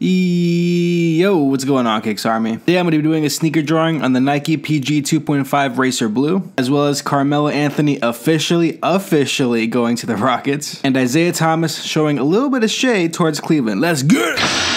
Yo, what's going on, Kicks Army? Today I'm going to be doing a sneaker drawing on the Nike PG 2.5 Racer Blue, as well as Carmelo Anthony officially going to the Rockets, and Isaiah Thomas showing a little bit of shade towards Cleveland. Let's get it!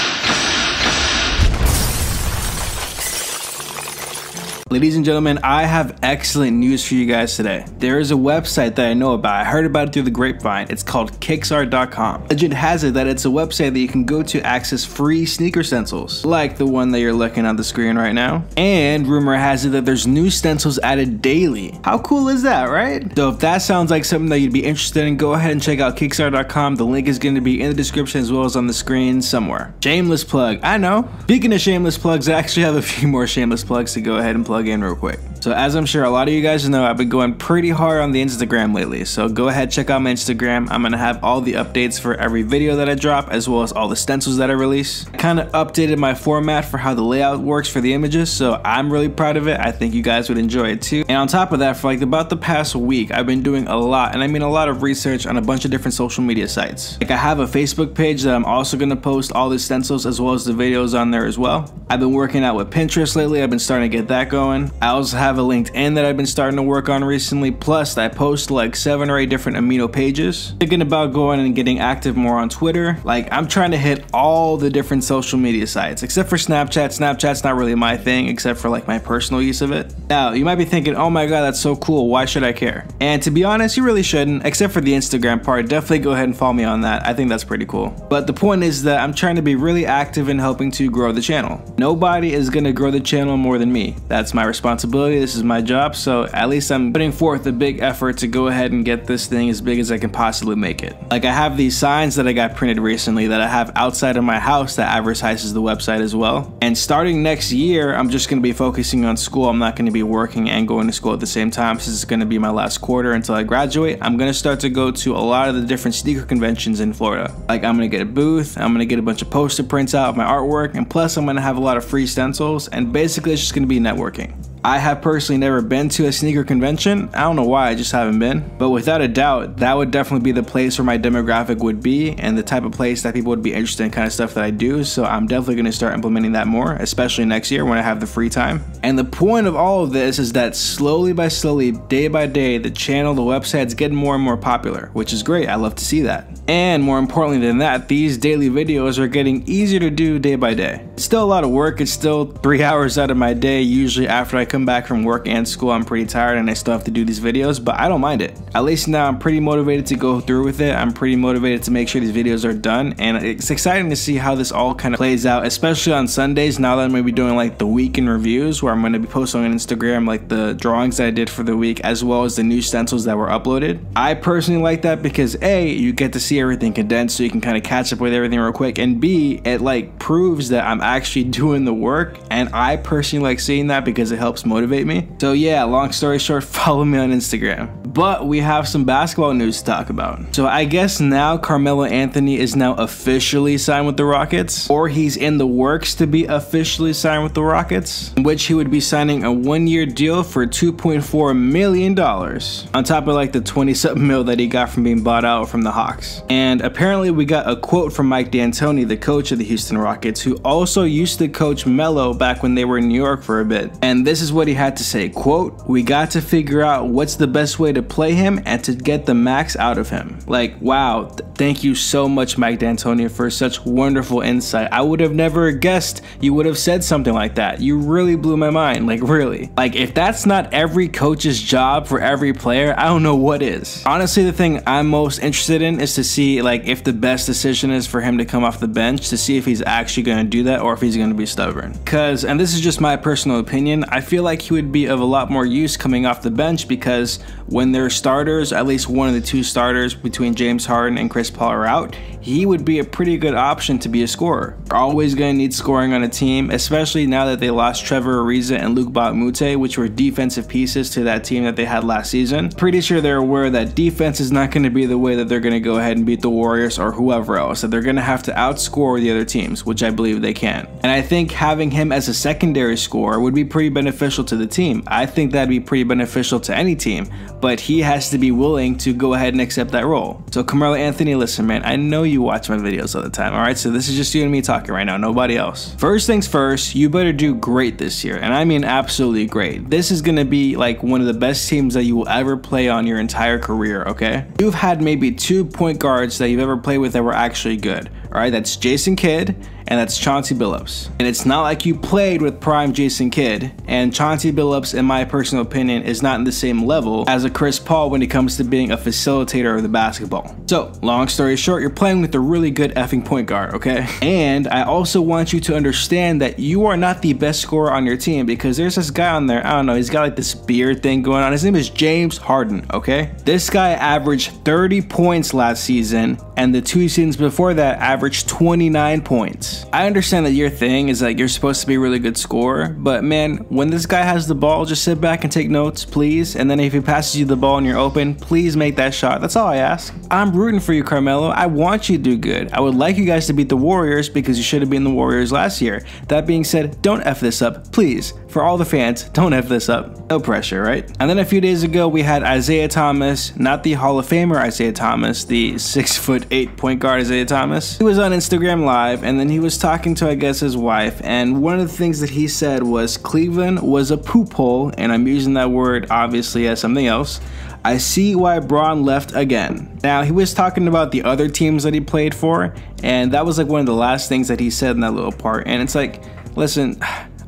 Ladies and gentlemen, I have excellent news for you guys today. There is a website that I know about. I heard about it through the grapevine. It's called KicksArt.com. Legend has it that it's a website that you can go to access free sneaker stencils, like the one that you're looking on the screen right now. And rumor has it that there's new stencils added daily. How cool is that, right? So if that sounds like something that you'd be interested in, go ahead and check out KicksArt.com. The link is going to be in the description as well as on the screen somewhere. Shameless plug, I know. Speaking of shameless plugs, I actually have a few more shameless plugs to go ahead and plug in real quick. So as I'm sure a lot of you guys know, I've been going pretty hard on the Instagram lately. So go ahead, check out my Instagram. I'm gonna have all the updates for every video that I drop, as well as all the stencils that I release. I kind of updated my format for how the layout works for the images, so I'm really proud of it. I think you guys would enjoy it too. And on top of that, for like about the past week, I've been doing a lot, and I mean a lot of research on a bunch of different social media sites. Like I have a Facebook page that I'm also gonna post all the stencils as well as the videos on there as well. I've been working out with Pinterest lately. I've been starting to get that going. I also have a LinkedIn that I've been starting to work on recently. Plus, I post like 7 or 8 different amino pages. Thinking about going and getting active more on Twitter. Like, I'm trying to hit all the different social media sites, except for Snapchat. Snapchat's not really my thing, except for like my personal use of it. Now, you might be thinking, oh my god, that's so cool. Why should I care? And to be honest, you really shouldn't, except for the Instagram part. Definitely go ahead and follow me on that. I think that's pretty cool. But the point is that I'm trying to be really active in helping to grow the channel. Nobody is gonna grow the channel more than me. That's my responsibility. This is my job, so at least I'm putting forth a big effort to go ahead and get this thing as big as I can possibly make it. Like I have these signs that I got printed recently that I have outside of my house that advertises the website as well. And starting next year, I'm just going to be focusing on school. I'm not going to be working and going to school at the same time, since it's going to be my last quarter until I graduate. I'm going to start to go to a lot of the different sneaker conventions in Florida. Like I'm going to get a booth, I'm going to get a bunch of poster prints out of my artwork, and plus I'm going to have a lot of free stencils, and basically it's just going to be networking. I have personally never been to a sneaker convention. I don't know why, I just haven't been. But without a doubt, that would definitely be the place where my demographic would be, and the type of place that people would be interested in kind of stuff that I do. So I'm definitely going to start implementing that more, especially next year when I have the free time. And the point of all of this is that slowly by slowly, day by day, the channel, the website's getting more and more popular, which is great. I love to see that. And more importantly than that, these daily videos are getting easier to do day by day. It's still a lot of work. It's still 3 hours out of my day, usually after I come back from work and school. I'm pretty tired and I still have to do these videos, but I don't mind it. At least now I'm pretty motivated to go through with it. I'm pretty motivated to make sure these videos are done, and it's exciting to see how this all kind of plays out, especially on Sundays, now that I'm going to be doing like the weekend reviews, where I'm going to be posting on Instagram like the drawings that I did for the week, as well as the new stencils that were uploaded. I personally like that because A, you get to see everything condensed, so you can kind of catch up with everything real quick, and B, it like proves that I'm actually doing the work, and I personally like seeing that because it helps motivate me. So yeah, long story short, follow me on Instagram. But we have some basketball news to talk about. So I guess now Carmelo Anthony is now officially signed with the Rockets, or he's in the works to be officially signed with the Rockets, in which he would be signing a 1-year deal for $2.4 million on top of like the 20-something mil that he got from being bought out from the Hawks. And apparently we got a quote from Mike D'Antoni, the coach of the Houston Rockets, who also used to coach Melo back when they were in New York for a bit. And this is what he had to say, quote, "We got to figure out what's the best way to play him and to get the max out of him." Like, wow, thank you so much, Mike D'Antoni, for such wonderful insight. I would have never guessed you would have said something like that. You really blew my mind, like really. Like if that's not every coach's job for every player, I don't know what is. Honestly, the thing I'm most interested in is to see like if the best decision is for him to come off the bench, to see if he's actually going to do that or if he's going to be stubborn. Because, and this is just my personal opinion, I feel like he would be of a lot more use coming off the bench, because when they're starters, at least one of the 2 starters between James Harden and Chris Paul are out, he would be a pretty good option to be a scorer. They're always going to need scoring on a team, especially now that they lost Trevor Ariza and Luc Mbah a Moute, which were defensive pieces to that team that they had last season. Pretty sure they're aware that defense is not going to be the way that they're going to go ahead and and beat the Warriors or whoever else, that they're going to have to outscore the other teams, which I believe they can. And I think having him as a secondary scorer would be pretty beneficial to the team. I think that'd be pretty beneficial to any team, but he has to be willing to go ahead and accept that role. So Carmelo Anthony, listen man, I know you watch my videos all the time, alright? So this is just you and me talking right now, nobody else. First things first, you better do great this year, and I mean absolutely great. This is going to be like one of the best teams that you will ever play on your entire career, okay? You've had maybe 2 point guards that you've ever played with that were actually good. Alright, that's Jason Kidd and that's Chauncey Billups. And it's not like you played with prime Jason Kidd, and Chauncey Billups, in my personal opinion, is not in the same level as a Chris Paul when it comes to being a facilitator of the basketball. So, long story short, you're playing with a really good effing point guard, okay? And I also want you to understand that you are not the best scorer on your team, because there's this guy on there, I don't know, he's got like this beard thing going on. His name is James Harden, okay? This guy averaged 30 points last season, and the 2 seasons before that averaged 29 points. I understand that your thing is that you're supposed to be a really good scorer, but man, when this guy has the ball, just sit back and take notes, please. And then if he passes you the ball and you're open, please make that shot. That's all I ask. I'm rooting for you, Carmelo. I want you to do good. I would like you guys to beat the Warriors because you should have been the Warriors last year. That being said, don't F this up, please. For all the fans, don't F this up. No pressure, right? And then a few days ago, we had Isaiah Thomas, not the Hall of Famer Isaiah Thomas, the 6'8" point guard Isaiah Thomas. He was on Instagram Live, and then he was talking to, I guess, his wife, and one of the things that he said was Cleveland was a poop hole, and I'm using that word obviously as something else. I see why Braun left again. Now, he was talking about the other teams that he played for, and that was like one of the last things that he said in that little part, and it's like, listen,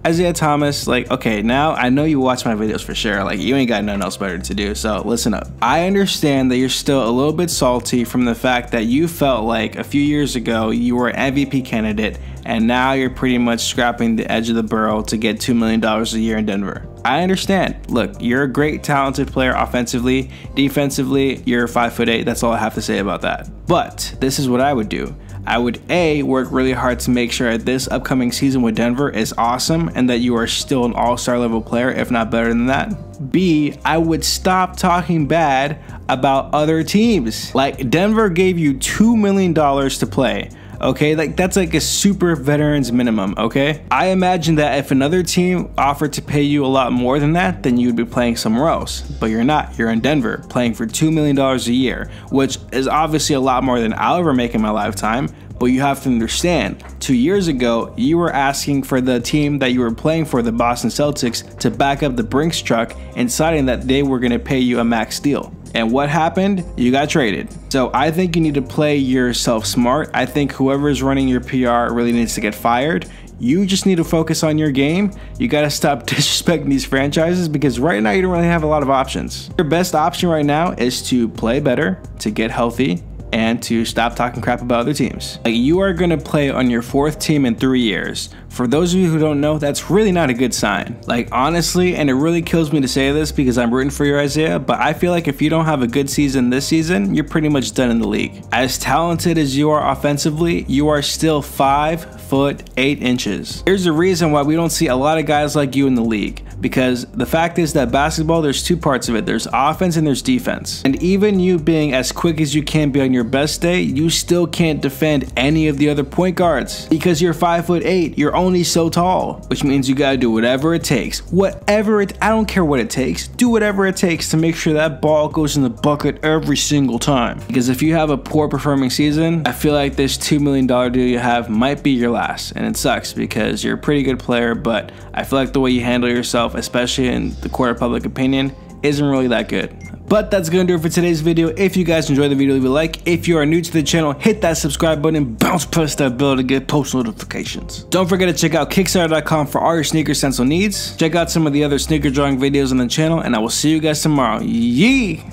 Isaiah Thomas, like, okay, now I know you watch my videos for sure, like you ain't got nothing else better to do, so listen up. I understand that you're still a little bit salty from the fact that you felt like a few years ago you were an MVP candidate, and now you're pretty much scrapping the edge of the barrel to get $2 million a year in Denver. I understand. Look, you're a great talented player offensively, defensively, you're 5'8", that's all I have to say about that. But this is what I would do. I would A, work really hard to make sure that this upcoming season with Denver is awesome and that you are still an all-star level player, if not better than that. B, I would stop talking bad about other teams. Like, Denver gave you $2 million to play. Okay, like that's like a super veterans minimum, okay? I imagine that if another team offered to pay you a lot more than that, then you would be playing somewhere else. But you're not, you're in Denver playing for $2 million a year, which is obviously a lot more than I'll ever make in my lifetime. But you have to understand, 2 years ago, you were asking for the team that you were playing for, the Boston Celtics, to back up the Brinks truck and citing that they were gonna pay you a max deal. And what happened? You got traded. So I think you need to play yourself smart. I think whoever is running your PR really needs to get fired. You just need to focus on your game. You got to stop disrespecting these franchises because right now you don't really have a lot of options. Your best option right now is to play better, to get healthy, and to stop talking crap about other teams. Like, you are gonna play on your 4th team in 3 years. For those of you who don't know, that's really not a good sign. Like, honestly, and it really kills me to say this because I'm rooting for you, Isaiah, but I feel like if you don't have a good season this season, you're pretty much done in the league. As talented as you are offensively, you are still 5'8". Here's the reason why we don't see a lot of guys like you in the league. Because the fact is that basketball, there's 2 parts of it. There's offense and there's defense. And even you being as quick as you can be on your best day, you still can't defend any of the other point guards. Because you're 5'8", you're only so tall. Which means you gotta do whatever it takes. I don't care what it takes. Do whatever it takes to make sure that ball goes in the bucket every single time. Because if you have a poor performing season, I feel like this $2 million deal you have might be your last. And it sucks because you're a pretty good player, but I feel like the way you handle yourself, especially in the court of public opinion, isn't really that good. But that's gonna do it for today's video. If you guys enjoyed the video, leave a like. If you are new to the channel, hit that subscribe button and bounce press that bell to get post notifications. Don't forget to check out KicksArt.com for all your sneaker stencil needs. Check out some of the other sneaker drawing videos on the channel, and I will see you guys tomorrow. Yee!